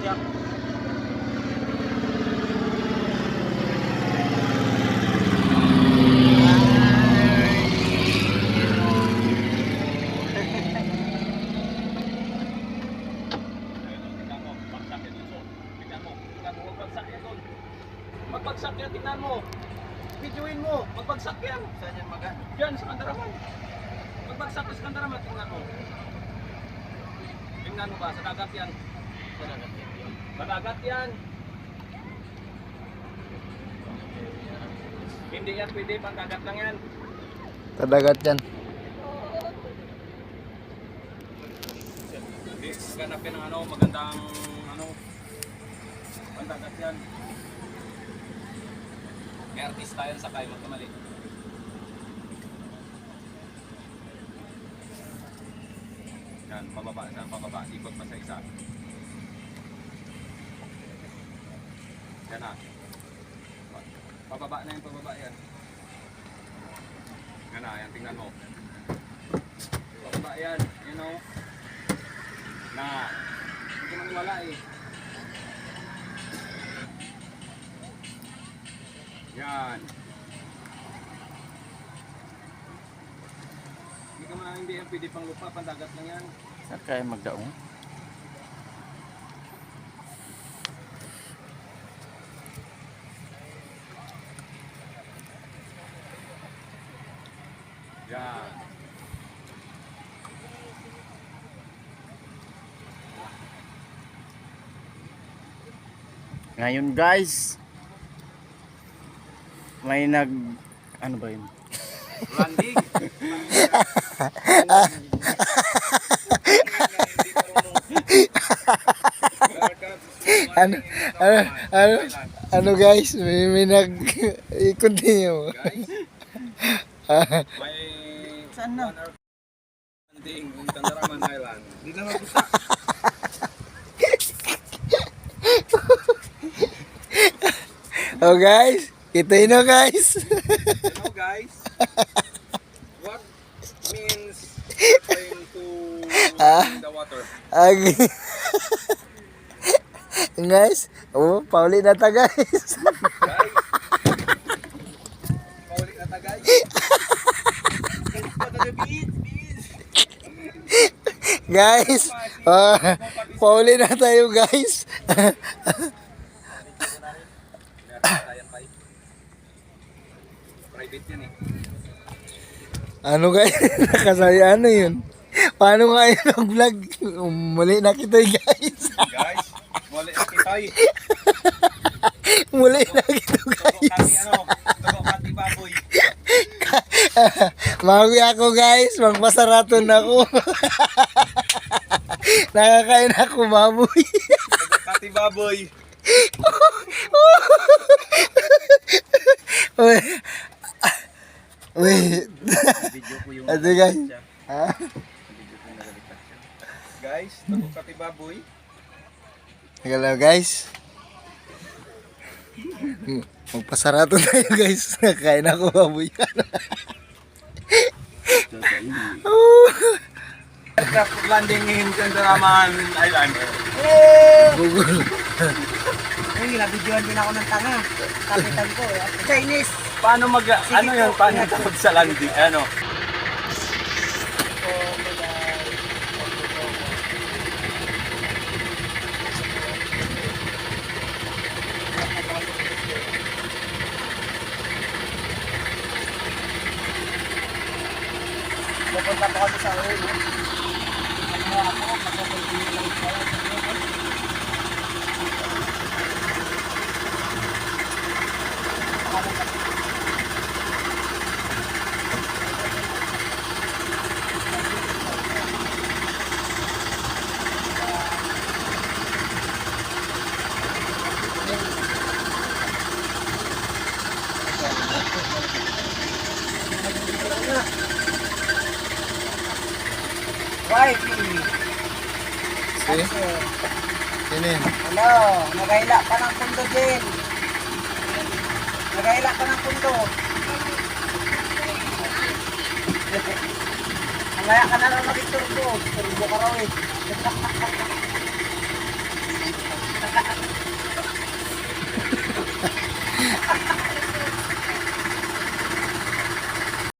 siya. Magbagsak yan, tingnan mo. Videoin mo, magbagsak yan. Saan yan magan? Yan, sa Kandaraman. Magbagsak ka sa Kandaraman, tingnan mo. Tingnan mo ba, sa dagat yan. Sa dagat yan. Sa dagat yan. Hindi yan pwede, pang dagat lang yan. Tadagat yan. Hindi, ganapin ng ano, magandang ano, pang dagat yan. May artista yan sa kayo magkamali. Yan, pababa siya, pababa. Ikot pa sa isa. Yan na. Pababa na yung pababa yan. Yan na, yan, tingnan mo. Pababa yan, you know. Na, hindi ko maniwala eh. Yan. Hindi ka man hindi yan pwede pang lupa, pandagat lang yan. Saan kaya magdaong? Yan. Ngayon guys, may ano ba yun? Landing. Ano guys, may i-continue. Guys, may Saan na? landing in Kandaraman Island. Hindi na mag-isa. Oh guys, kita nyo guys. You know guys, what means trying to in the water? Guys, oh, pauli na ta guys. Guys, paulit na ta guys. Guys, pauli na tayo guys. Private yan eh. Ano guys, nakasaya ano yun? Paano nga yun ang vlog? Muli na kita guys. Guys, wala na kitay. Muli na kita Tugo guys. kati ano, tugo kati baboy. Mawi ako guys, magpasaraton ako. Nakakain ako baboy. Tugo kati baboy. Uy. Uy. Video ko yung Ate guys. Ha? Guys, tugo kati baboy. Hello guys. Magpasaraton tayo guys. Kain ako baboy. Aircraft landing in Kandaraman Island. Google. Ay, nabidyoan din ako ng tanga. Kapitan ko eh. Chinese. Paano ano yun, paano tawag sa landing? Ano? Pupunta po kami sa ulo. Ano ako, magpupunta lang sa ulo. Wifey. See? Sino yun? Hello, nagahila pa ng pundo din. Nagahila pa ng pundo. Mamaya ka na lang mag-turbo. Turbo ka raw eh.